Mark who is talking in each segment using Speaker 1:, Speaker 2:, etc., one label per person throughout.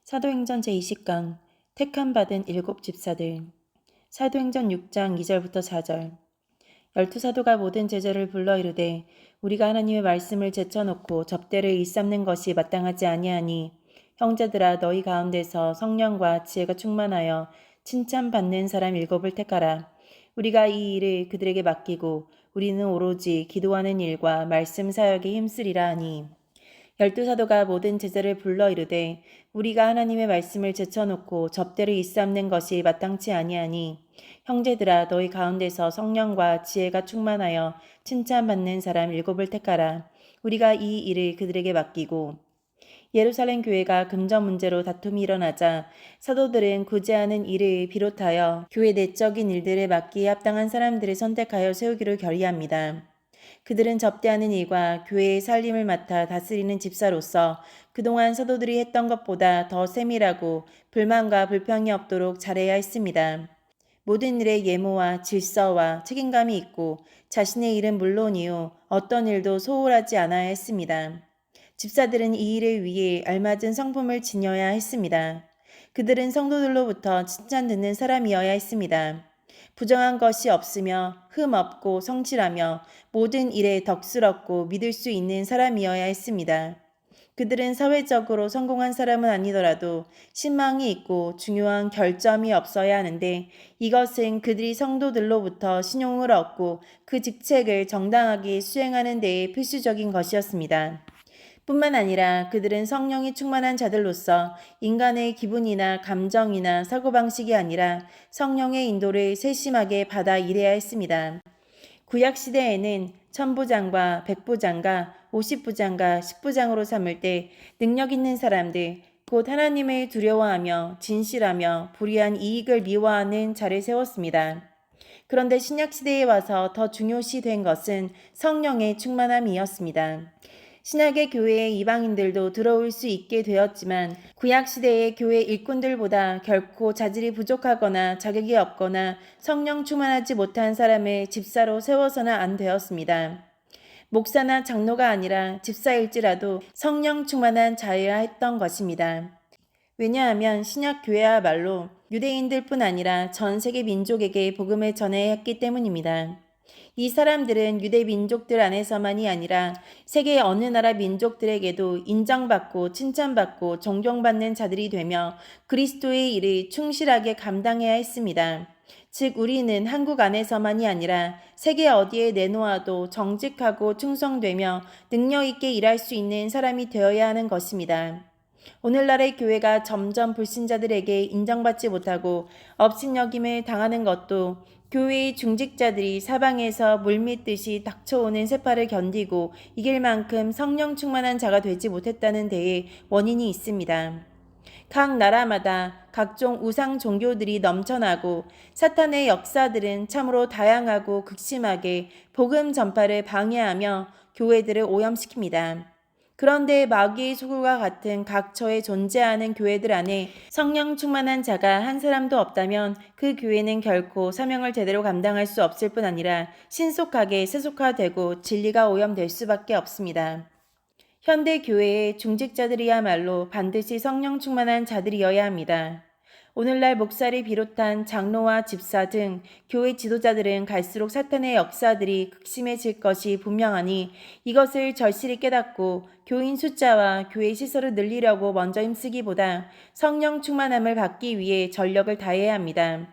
Speaker 1: 사도행전 제20강 택함받은 일곱 집사들. 사도행전 6장 2절부터 4절. 열두 사도가 모든 제자를 불러 이르되 우리가 하나님의 말씀을 제쳐놓고 접대를 일삼는 것이 마땅하지 아니하니 형제들아 너희 가운데서 성령과 지혜가 충만하여 칭찬받는 사람 일곱을 택하라. 우리가 이 일을 그들에게 맡기고 우리는 오로지 기도하는 일과 말씀 사역에 힘쓰리라 하니 열두 사도가 모든 제자를 불러 이르되 우리가 하나님의 말씀을 제쳐놓고 접대를 일삼는 것이 마땅치 아니하니 형제들아 너희 가운데서 성령과 지혜가 충만하여 칭찬받는 사람 일곱을 택하라. 우리가 이 일을 그들에게 맡기고 예루살렘 교회가 금전 문제로 다툼이 일어나자 사도들은 구제하는 일을 비롯하여 교회 내적인 일들을 맡기에 합당한 사람들을 선택하여 세우기로 결의합니다. 그들은 접대하는 일과 교회의 살림을 맡아 다스리는 집사로서 그동안 사도들이 했던 것보다 더 세밀하고 불만과 불평이 없도록 잘해야 했습니다. 모든 일에 예모와 질서와 책임감이 있고 자신의 일은 물론이요 어떤 일도 소홀하지 않아야 했습니다. 집사들은 이 일을 위해 알맞은 성품을 지녀야 했습니다. 그들은 성도들로부터 칭찬 듣는 사람이어야 했습니다. 부정한 것이 없으며 흠 없고 성실하며 모든 일에 덕스럽고 믿을 수 있는 사람이어야 했습니다. 그들은 사회적으로 성공한 사람은 아니더라도 신망이 있고 중요한 결점이 없어야 하는데 이것은 그들이 성도들로부터 신용을 얻고 그 직책을 정당하게 수행하는 데에 필수적인 것이었습니다. 뿐만 아니라 그들은 성령이 충만한 자들로서 인간의 기분이나 감정이나 사고방식이 아니라 성령의 인도를 세심하게 받아 일해야 했습니다. 구약시대에는 천부장과 백부장과 50부장과 10부장으로 삼을 때 능력 있는 사람들, 곧 하나님을 두려워하며 진실하며 불의한 이익을 미워하는 자를 세웠습니다. 그런데 신약시대에 와서 더 중요시 된 것은 성령의 충만함이었습니다. 신약의 교회에 이방인들도 들어올 수 있게 되었지만 구약시대의 교회 일꾼들보다 결코 자질이 부족하거나 자격이 없거나 성령 충만하지 못한 사람을 집사로 세워서는 안 되었습니다. 목사나 장로가 아니라 집사일지라도 성령 충만한 자여야 했던 것입니다. 왜냐하면 신약 교회야말로 유대인들뿐 아니라 전 세계 민족에게 복음을 전해야 했기 때문입니다. 이 사람들은 유대 민족들 안에서만이 아니라 세계 어느 나라 민족들에게도 인정받고 칭찬받고 존경받는 자들이 되며 그리스도의 일을 충실하게 감당해야 했습니다. 즉 우리는 한국 안에서만이 아니라 세계 어디에 내놓아도 정직하고 충성되며 능력 있게 일할 수 있는 사람이 되어야 하는 것입니다. 오늘날의 교회가 점점 불신자들에게 인정받지 못하고 업신여김을 당하는 것도 교회의 중직자들이 사방에서 물밀듯이 닥쳐오는 세파를 견디고 이길 만큼 성령 충만한 자가 되지 못했다는 데에 원인이 있습니다. 각 나라마다 각종 우상 종교들이 넘쳐나고 사탄의 역사들은 참으로 다양하고 극심하게 복음 전파를 방해하며 교회들을 오염시킵니다. 그런데 마귀의 소굴과 같은 각처에 존재하는 교회들 안에 성령 충만한 자가 한 사람도 없다면 그 교회는 결코 사명을 제대로 감당할 수 없을 뿐 아니라 신속하게 세속화되고 진리가 오염될 수밖에 없습니다. 현대 교회의 중직자들이야말로 반드시 성령 충만한 자들이어야 합니다. 오늘날 목사를 비롯한 장로와 집사 등 교회 지도자들은 갈수록 사탄의 역사들이 극심해질 것이 분명하니 이것을 절실히 깨닫고 교인 숫자와 교회 시설을 늘리려고 먼저 힘쓰기보다 성령 충만함을 받기 위해 전력을 다해야 합니다.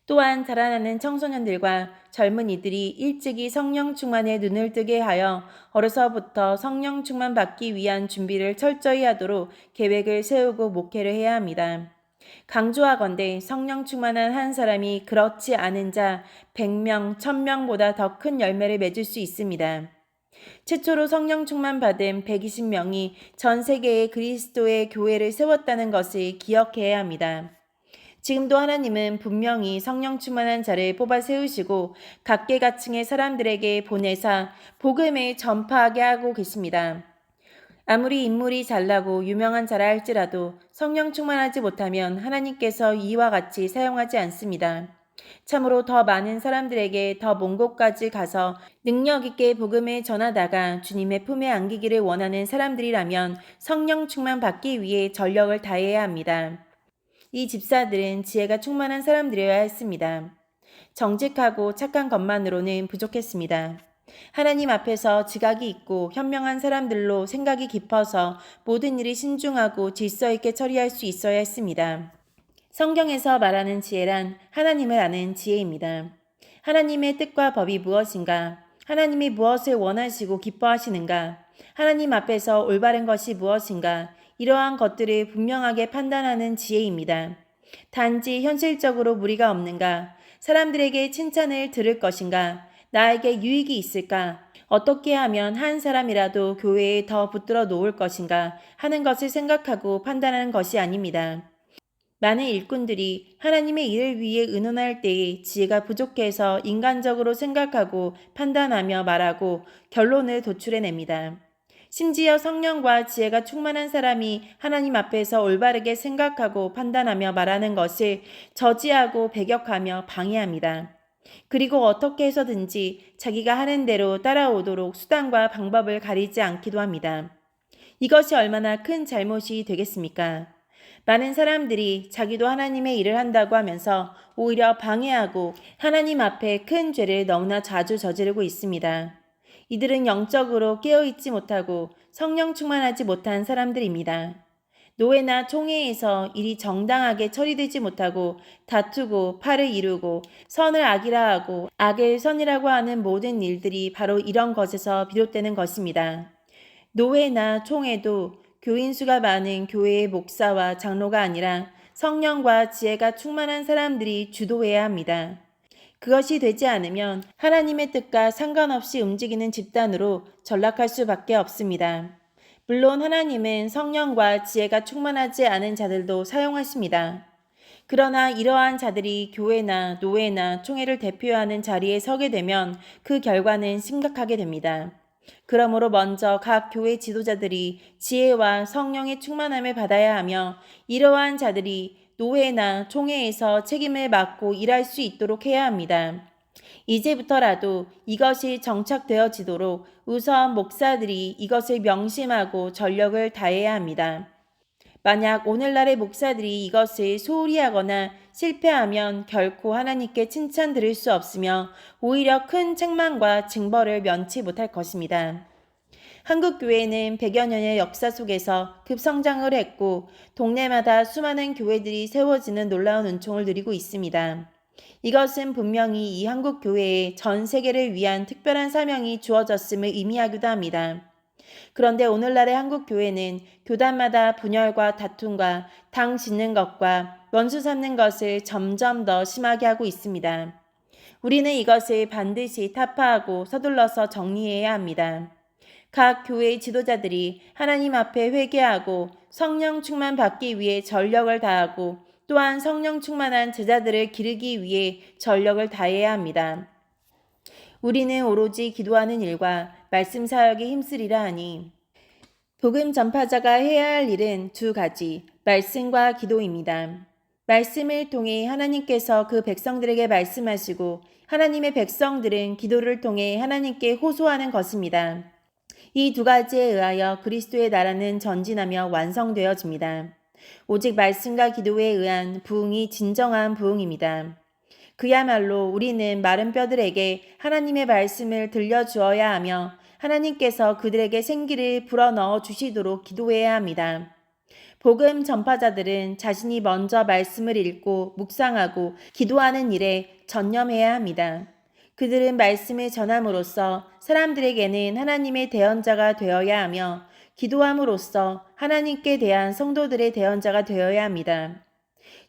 Speaker 1: 또한 자라나는 청소년들과 젊은이들이 일찍이 성령 충만에 눈을 뜨게 하여 어려서부터 성령 충만 받기 위한 준비를 철저히 하도록 계획을 세우고 목회를 해야 합니다. 강조하건대 성령 충만한 한 사람이 그렇지 않은 자 100명, 1000명보다 더 큰 열매를 맺을 수 있습니다. 최초로 성령 충만 받은 120명이 전 세계에 그리스도의 교회를 세웠다는 것을 기억해야 합니다. 지금도 하나님은 분명히 성령 충만한 자를 뽑아 세우시고 각계각층의 사람들에게 보내사 복음을 전파하게 하고 계십니다. 아무리 인물이 잘나고 유명한 자라 할지라도 성령 충만하지 못하면 하나님께서 이와 같이 사용하지 않습니다. 참으로 더 많은 사람들에게 더 먼 곳까지 가서 능력 있게 복음을 전하다가 주님의 품에 안기기를 원하는 사람들이라면 성령 충만 받기 위해 전력을 다해야 합니다. 이 집사들은 지혜가 충만한 사람들이어야 했습니다. 정직하고 착한 것만으로는 부족했습니다. 하나님 앞에서 지각이 있고 현명한 사람들로 생각이 깊어서 모든 일이 신중하고 질서 있게 처리할 수 있어야 했습니다. 성경에서 말하는 지혜란 하나님을 아는 지혜입니다. 하나님의 뜻과 법이 무엇인가? 하나님이 무엇을 원하시고 기뻐하시는가? 하나님 앞에서 올바른 것이 무엇인가? 이러한 것들을 분명하게 판단하는 지혜입니다. 단지 현실적으로 무리가 없는가? 사람들에게 칭찬을 들을 것인가? 나에게 유익이 있을까? 어떻게 하면 한 사람이라도 교회에 더 붙들어 놓을 것인가? 하는 것을 생각하고 판단하는 것이 아닙니다. 많은 일꾼들이 하나님의 일을 위해 의논할 때에 지혜가 부족해서 인간적으로 생각하고 판단하며 말하고 결론을 도출해냅니다. 심지어 성령과 지혜가 충만한 사람이 하나님 앞에서 올바르게 생각하고 판단하며 말하는 것을 저지하고 배격하며 방해합니다. 그리고 어떻게 해서든지 자기가 하는 대로 따라오도록 수단과 방법을 가리지 않기도 합니다. 이것이 얼마나 큰 잘못이 되겠습니까? 많은 사람들이 자기도 하나님의 일을 한다고 하면서 오히려 방해하고 하나님 앞에 큰 죄를 너무나 자주 저지르고 있습니다. 이들은 영적으로 깨어있지 못하고 성령 충만하지 못한 사람들입니다. 노회나 총회에서 일이 정당하게 처리되지 못하고 다투고 팔을 이루고 선을 악이라 하고 악을 선이라고 하는 모든 일들이 바로 이런 것에서 비롯되는 것입니다. 노회나 총회도 교인 수가 많은 교회의 목사와 장로가 아니라 성령과 지혜가 충만한 사람들이 주도해야 합니다. 그것이 되지 않으면 하나님의 뜻과 상관없이 움직이는 집단으로 전락할 수밖에 없습니다. 물론 하나님은 성령과 지혜가 충만하지 않은 자들도 사용하십니다. 그러나 이러한 자들이 교회나 노회나 총회를 대표하는 자리에 서게 되면 그 결과는 심각하게 됩니다. 그러므로 먼저 각 교회 지도자들이 지혜와 성령의 충만함을 받아야 하며 이러한 자들이 노회나 총회에서 책임을 맡고 일할 수 있도록 해야 합니다. 이제부터라도 이것이 정착되어지도록 우선 목사들이 이것을 명심하고 전력을 다해야 합니다. 만약 오늘날의 목사들이 이것을 소홀히 하거나 실패하면 결코 하나님께 칭찬 들을 수 없으며 오히려 큰 책망과 징벌을 면치 못할 것입니다. 한국 교회는 100여 년의 역사 속에서 급성장을 했고 동네마다 수많은 교회들이 세워지는 놀라운 은총을 누리고 있습니다. 이것은 분명히 이 한국 교회에 전 세계를 위한 특별한 사명이 주어졌음을 의미하기도 합니다. 그런데 오늘날의 한국 교회는 교단마다 분열과 다툼과 당 짓는 것과 원수 삼는 것을 점점 더 심하게 하고 있습니다. 우리는 이것을 반드시 타파하고 서둘러서 정리해야 합니다. 각 교회의 지도자들이 하나님 앞에 회개하고 성령 충만 받기 위해 전력을 다하고 또한 성령 충만한 제자들을 기르기 위해 전력을 다해야 합니다. 우리는 오로지 기도하는 일과 말씀 사역에 힘쓰리라 하니 복음 전파자가 해야 할 일은 두 가지, 말씀과 기도입니다. 말씀을 통해 하나님께서 그 백성들에게 말씀하시고 하나님의 백성들은 기도를 통해 하나님께 호소하는 것입니다. 이 두 가지에 의하여 그리스도의 나라는 전진하며 완성되어집니다. 오직 말씀과 기도에 의한 부흥이 진정한 부흥입니다. 그야말로 우리는 마른 뼈들에게 하나님의 말씀을 들려주어야 하며 하나님께서 그들에게 생기를 불어넣어 주시도록 기도해야 합니다. 복음 전파자들은 자신이 먼저 말씀을 읽고 묵상하고 기도하는 일에 전념해야 합니다. 그들은 말씀을 전함으로써 사람들에게는 하나님의 대언자가 되어야 하며 기도함으로써 하나님께 대한 성도들의 대언자가 되어야 합니다.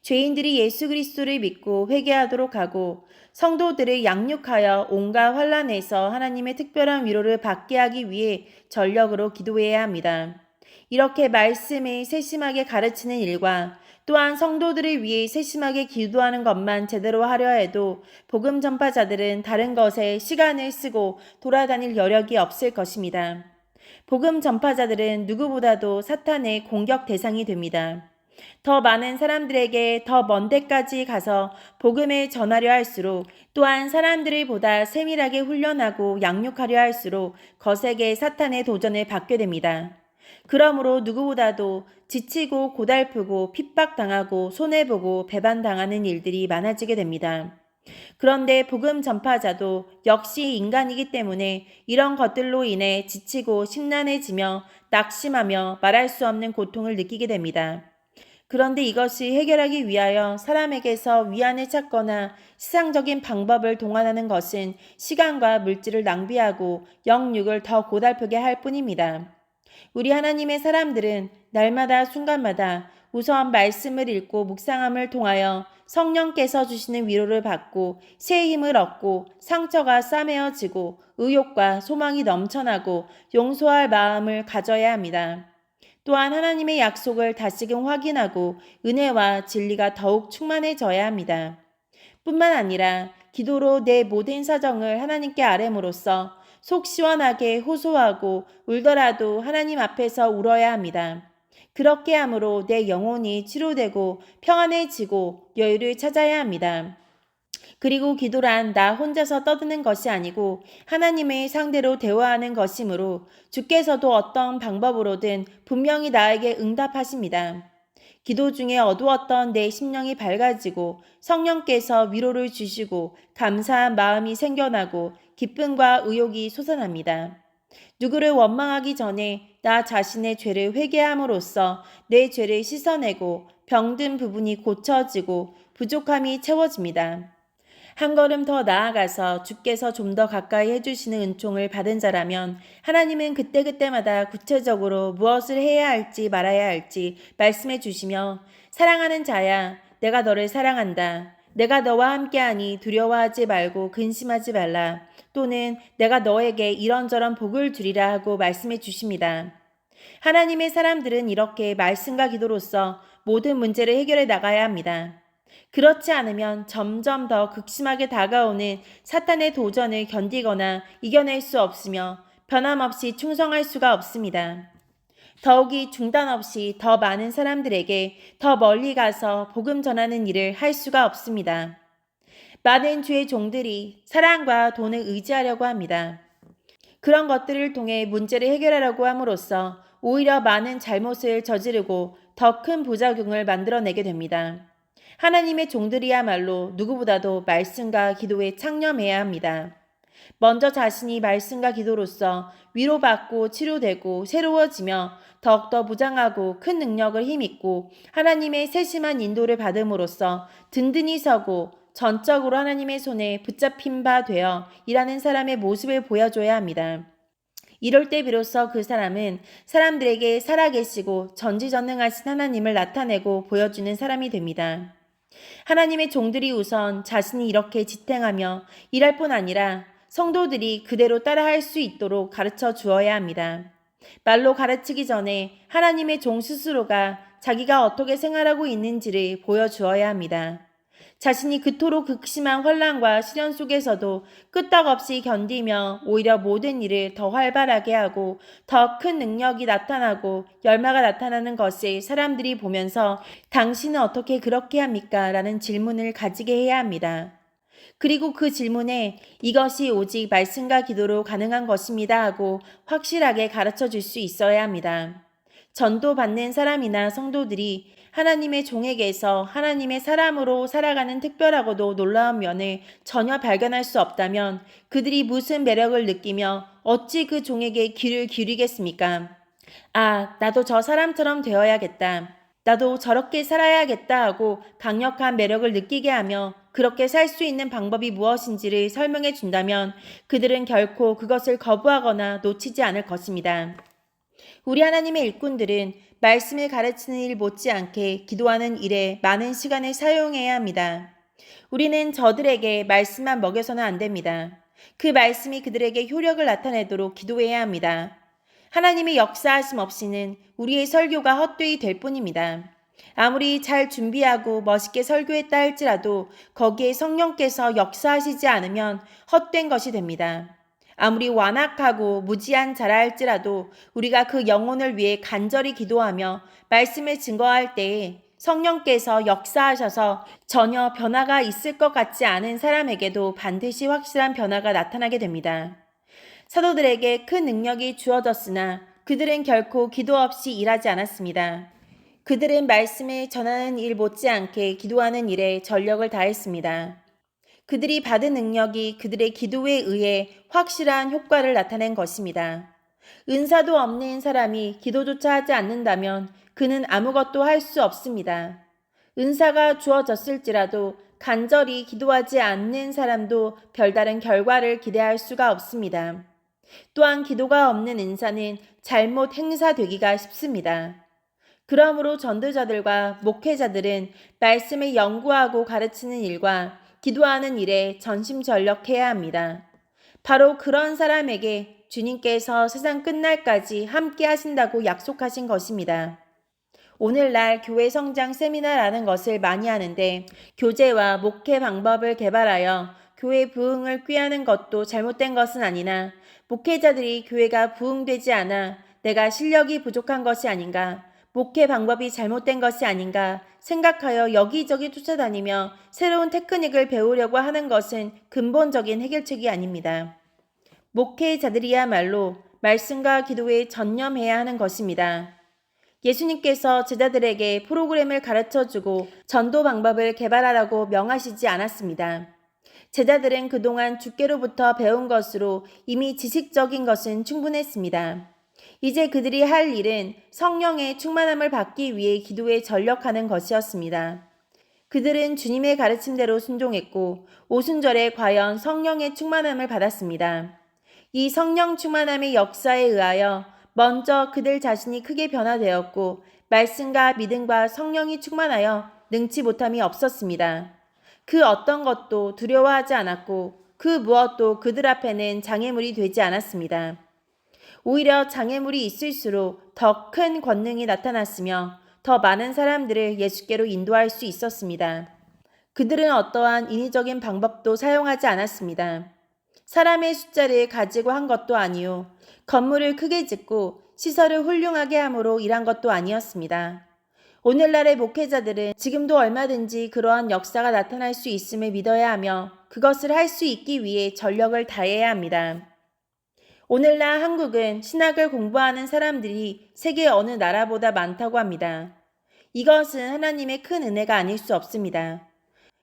Speaker 1: 죄인들이 예수 그리스도를 믿고 회개하도록 하고 성도들을 양육하여 온갖 환난에서 하나님의 특별한 위로를 받게 하기 위해 전력으로 기도해야 합니다. 이렇게 말씀을 세심하게 가르치는 일과 또한 성도들을 위해 세심하게 기도하는 것만 제대로 하려 해도 복음 전파자들은 다른 것에 시간을 쓰고 돌아다닐 여력이 없을 것입니다. 복음 전파자들은 누구보다도 사탄의 공격 대상이 됩니다. 더 많은 사람들에게 더 먼 데까지 가서 복음을 전하려 할수록, 또한 사람들을 보다 세밀하게 훈련하고 양육하려 할수록 거세게 사탄의 도전을 받게 됩니다. 그러므로 누구보다도 지치고 고달프고 핍박당하고 손해보고 배반당하는 일들이 많아지게 됩니다. 그런데 복음 전파자도 역시 인간이기 때문에 이런 것들로 인해 지치고 심란해지며 낙심하며 말할 수 없는 고통을 느끼게 됩니다. 그런데 이것이 해결하기 위하여 사람에게서 위안을 찾거나 시상적인 방법을 동원하는 것은 시간과 물질을 낭비하고 영육을 더 고달프게 할 뿐입니다. 우리 하나님의 사람들은 날마다 순간마다 우선 말씀을 읽고 묵상함을 통하여 성령께서 주시는 위로를 받고 새 힘을 얻고 상처가 싸매어지고 의욕과 소망이 넘쳐나고 용서할 마음을 가져야 합니다. 또한 하나님의 약속을 다시금 확인하고 은혜와 진리가 더욱 충만해져야 합니다. 뿐만 아니라 기도로 내 모든 사정을 하나님께 아뢰므로써 속 시원하게 호소하고 울더라도 하나님 앞에서 울어야 합니다. 그렇게 함으로 내 영혼이 치료되고 평안해지고 여유를 찾아야 합니다. 그리고 기도란 나 혼자서 떠드는 것이 아니고 하나님의 상대로 대화하는 것이므로 주께서도 어떤 방법으로든 분명히 나에게 응답하십니다. 기도 중에 어두웠던 내 심령이 밝아지고 성령께서 위로를 주시고 감사한 마음이 생겨나고 기쁨과 의욕이 솟아납니다. 누구를 원망하기 전에 나 자신의 죄를 회개함으로써 내 죄를 씻어내고 병든 부분이 고쳐지고 부족함이 채워집니다. 한 걸음 더 나아가서 주께서 좀 더 가까이 해주시는 은총을 받은 자라면 하나님은 그때그때마다 구체적으로 무엇을 해야 할지 말아야 할지 말씀해 주시며, 사랑하는 자야, 내가 너를 사랑한다. 내가 너와 함께하니 두려워하지 말고 근심하지 말라. 또는 내가 너에게 이런저런 복을 주리라 하고 말씀해 주십니다. 하나님의 사람들은 이렇게 말씀과 기도로서 모든 문제를 해결해 나가야 합니다. 그렇지 않으면 점점 더 극심하게 다가오는 사탄의 도전을 견디거나 이겨낼 수 없으며 변함없이 충성할 수가 없습니다. 더욱이 중단 없이 더 많은 사람들에게 더 멀리 가서 복음 전하는 일을 할 수가 없습니다. 많은 주의 종들이 사랑과 돈을 의지하려고 합니다. 그런 것들을 통해 문제를 해결하려고 함으로써 오히려 많은 잘못을 저지르고 더 큰 부작용을 만들어내게 됩니다. 하나님의 종들이야말로 누구보다도 말씀과 기도에 창념해야 합니다. 먼저 자신이 말씀과 기도로서 위로받고 치료되고 새로워지며 더욱더 무장하고 큰 능력을 힘입고 하나님의 세심한 인도를 받음으로써 든든히 서고 전적으로 하나님의 손에 붙잡힌 바 되어 일하는 사람의 모습을 보여줘야 합니다. 이럴 때 비로소 그 사람은 사람들에게 살아계시고 전지전능하신 하나님을 나타내고 보여주는 사람이 됩니다. 하나님의 종들이 우선 자신이 이렇게 지탱하며 일할 뿐 아니라 성도들이 그대로 따라할 수 있도록 가르쳐 주어야 합니다. 말로 가르치기 전에 하나님의 종 스스로가 자기가 어떻게 생활하고 있는지를 보여주어야 합니다. 자신이 그토록 극심한 환난과 시련 속에서도 끄떡없이 견디며 오히려 모든 일을 더 활발하게 하고 더 큰 능력이 나타나고 열마가 나타나는 것을 사람들이 보면서 당신은 어떻게 그렇게 합니까? 라는 질문을 가지게 해야 합니다. 그리고 그 질문에 이것이 오직 말씀과 기도로 가능한 것입니다 하고 확실하게 가르쳐 줄 수 있어야 합니다. 전도받는 사람이나 성도들이 하나님의 종에게서 하나님의 사람으로 살아가는 특별하고도 놀라운 면을 전혀 발견할 수 없다면 그들이 무슨 매력을 느끼며 어찌 그 종에게 귀를 기울이겠습니까? 아, 나도 저 사람처럼 되어야겠다. 나도 저렇게 살아야겠다 하고 강력한 매력을 느끼게 하며 그렇게 살 수 있는 방법이 무엇인지를 설명해 준다면 그들은 결코 그것을 거부하거나 놓치지 않을 것입니다. 우리 하나님의 일꾼들은 말씀을 가르치는 일 못지않게 기도하는 일에 많은 시간을 사용해야 합니다. 우리는 저들에게 말씀만 먹여서는 안 됩니다. 그 말씀이 그들에게 효력을 나타내도록 기도해야 합니다. 하나님의 역사하심 없이는 우리의 설교가 헛되이 될 뿐입니다. 아무리 잘 준비하고 멋있게 설교했다 할지라도 거기에 성령께서 역사하시지 않으면 헛된 것이 됩니다. 아무리 완악하고 무지한 자라 할지라도 우리가 그 영혼을 위해 간절히 기도하며 말씀을 증거할 때에 성령께서 역사하셔서 전혀 변화가 있을 것 같지 않은 사람에게도 반드시 확실한 변화가 나타나게 됩니다. 사도들에게 큰 능력이 주어졌으나 그들은 결코 기도 없이 일하지 않았습니다. 그들은 말씀을 전하는 일 못지않게 기도하는 일에 전력을 다했습니다. 그들이 받은 능력이 그들의 기도에 의해 확실한 효과를 나타낸 것입니다. 은사도 없는 사람이 기도조차 하지 않는다면 그는 아무것도 할 수 없습니다. 은사가 주어졌을지라도 간절히 기도하지 않는 사람도 별다른 결과를 기대할 수가 없습니다. 또한 기도가 없는 은사는 잘못 행사되기가 쉽습니다. 그러므로 전도자들과 목회자들은 말씀을 연구하고 가르치는 일과 기도하는 일에 전심전력해야 합니다. 바로 그런 사람에게 주님께서 세상 끝날까지 함께 하신다고 약속하신 것입니다. 오늘날 교회 성장 세미나라는 것을 많이 하는데 교재와 목회 방법을 개발하여 교회 부흥을 꾀하는 것도 잘못된 것은 아니나 목회자들이 교회가 부흥되지 않아 내가 실력이 부족한 것이 아닌가, 목회 방법이 잘못된 것이 아닌가 생각하여 여기저기 쫓아다니며 새로운 테크닉을 배우려고 하는 것은 근본적인 해결책이 아닙니다. 목회자들이야말로 말씀과 기도에 전념해야 하는 것입니다. 예수님께서 제자들에게 프로그램을 가르쳐주고 전도 방법을 개발하라고 명하시지 않았습니다. 제자들은 그동안 주께로부터 배운 것으로 이미 지식적인 것은 충분했습니다. 이제 그들이 할 일은 성령의 충만함을 받기 위해 기도에 전력하는 것이었습니다. 그들은 주님의 가르침대로 순종했고 오순절에 과연 성령의 충만함을 받았습니다. 이 성령 충만함의 역사에 의하여 먼저 그들 자신이 크게 변화되었고 말씀과 믿음과 성령이 충만하여 능치 못함이 없었습니다. 그 어떤 것도 두려워하지 않았고 그 무엇도 그들 앞에는 장애물이 되지 않았습니다. 오히려 장애물이 있을수록 더 큰 권능이 나타났으며 더 많은 사람들을 예수께로 인도할 수 있었습니다. 그들은 어떠한 인위적인 방법도 사용하지 않았습니다. 사람의 숫자를 가지고 한 것도 아니요 건물을 크게 짓고 시설을 훌륭하게 함으로 일한 것도 아니었습니다. 오늘날의 목회자들은 지금도 얼마든지 그러한 역사가 나타날 수 있음을 믿어야 하며 그것을 할 수 있기 위해 전력을 다해야 합니다. 오늘날 한국은 신학을 공부하는 사람들이 세계 어느 나라보다 많다고 합니다. 이것은 하나님의 큰 은혜가 아닐 수 없습니다.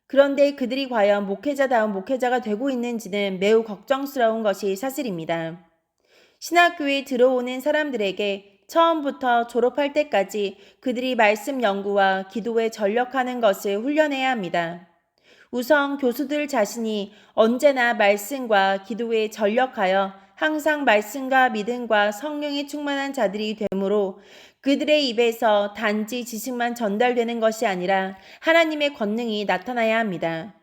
Speaker 1: 그런데 그들이 과연 목회자다운 목회자가 되고 있는지는 매우 걱정스러운 것이 사실입니다. 신학교에 들어오는 사람들에게 처음부터 졸업할 때까지 그들이 말씀 연구와 기도에 전력하는 것을 훈련해야 합니다. 우선 교수들 자신이 언제나 말씀과 기도에 전력하여 항상 말씀과 믿음과 성령이 충만한 자들이 되므로 그들의 입에서 단지 지식만 전달되는 것이 아니라 하나님의 권능이 나타나야 합니다.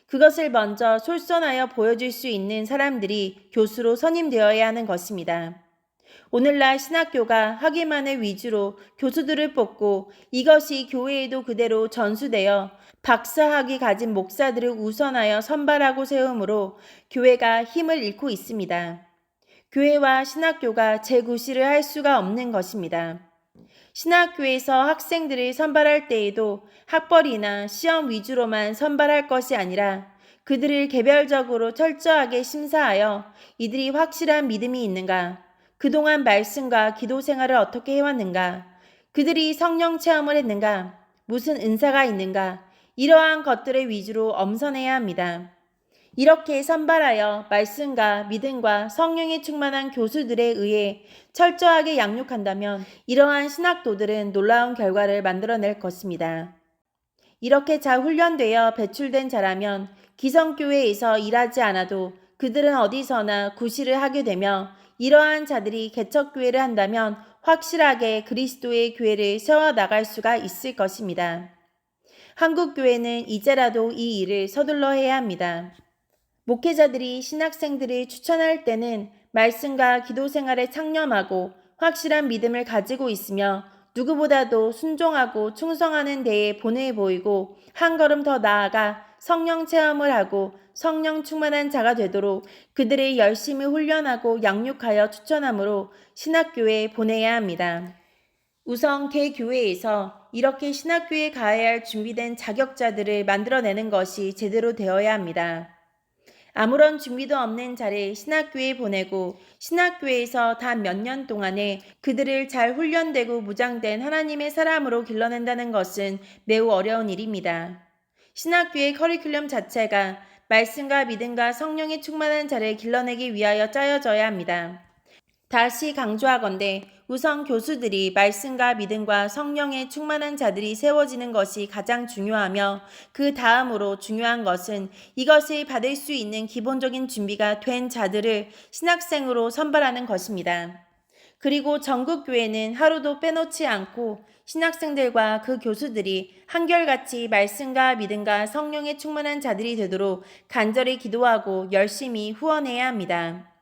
Speaker 1: 그것을 먼저 솔선하여 보여줄 수 있는 사람들이 교수로 선임되어야 하는 것입니다. 오늘날 신학교가 학위만을 위주로 교수들을 뽑고 이것이 교회에도 그대로 전수되어 박사학위 가진 목사들을 우선하여 선발하고 세우므로 교회가 힘을 잃고 있습니다. 교회와 신학교가 재구실을 할 수가 없는 것입니다. 신학교에서 학생들을 선발할 때에도 학벌이나 시험 위주로만 선발할 것이 아니라 그들을 개별적으로 철저하게 심사하여 이들이 확실한 믿음이 있는가, 그동안 말씀과 기도 생활을 어떻게 해왔는가, 그들이 성령 체험을 했는가, 무슨 은사가 있는가, 이러한 것들을 위주로 엄선해야 합니다. 이렇게 선발하여 말씀과 믿음과 성령에 충만한 교수들에 의해 철저하게 양육한다면 이러한 신학도들은 놀라운 결과를 만들어낼 것입니다. 이렇게 잘 훈련되어 배출된 자라면 기성교회에서 일하지 않아도 그들은 어디서나 구실을 하게 되며 이러한 자들이 개척교회를 한다면 확실하게 그리스도의 교회를 세워나갈 수가 있을 것입니다. 한국교회는 이제라도 이 일을 서둘러 해야 합니다. 목회자들이 신학생들을 추천할 때는 말씀과 기도 생활에 창념하고 확실한 믿음을 가지고 있으며 누구보다도 순종하고 충성하는 데에 본을 보이고 한 걸음 더 나아가 성령 체험을 하고 성령 충만한 자가 되도록 그들을 열심히 훈련하고 양육하여 추천함으로 신학교에 보내야 합니다. 우선 개교회에서 이렇게 신학교에 가야 할 준비된 자격자들을 만들어내는 것이 제대로 되어야 합니다. 아무런 준비도 없는 자를 신학교에 보내고 신학교에서 단 몇 년 동안에 그들을 잘 훈련되고 무장된 하나님의 사람으로 길러낸다는 것은 매우 어려운 일입니다. 신학교의 커리큘럼 자체가 말씀과 믿음과 성령이 충만한 자를 길러내기 위하여 짜여져야 합니다. 다시 강조하건대 우선 교수들이 말씀과 믿음과 성령에 충만한 자들이 세워지는 것이 가장 중요하며 그 다음으로 중요한 것은 이것을 받을 수 있는 기본적인 준비가 된 자들을 신학생으로 선발하는 것입니다. 그리고 전국교회는 하루도 빼놓지 않고 신학생들과 그 교수들이 한결같이 말씀과 믿음과 성령에 충만한 자들이 되도록 간절히 기도하고 열심히 후원해야 합니다.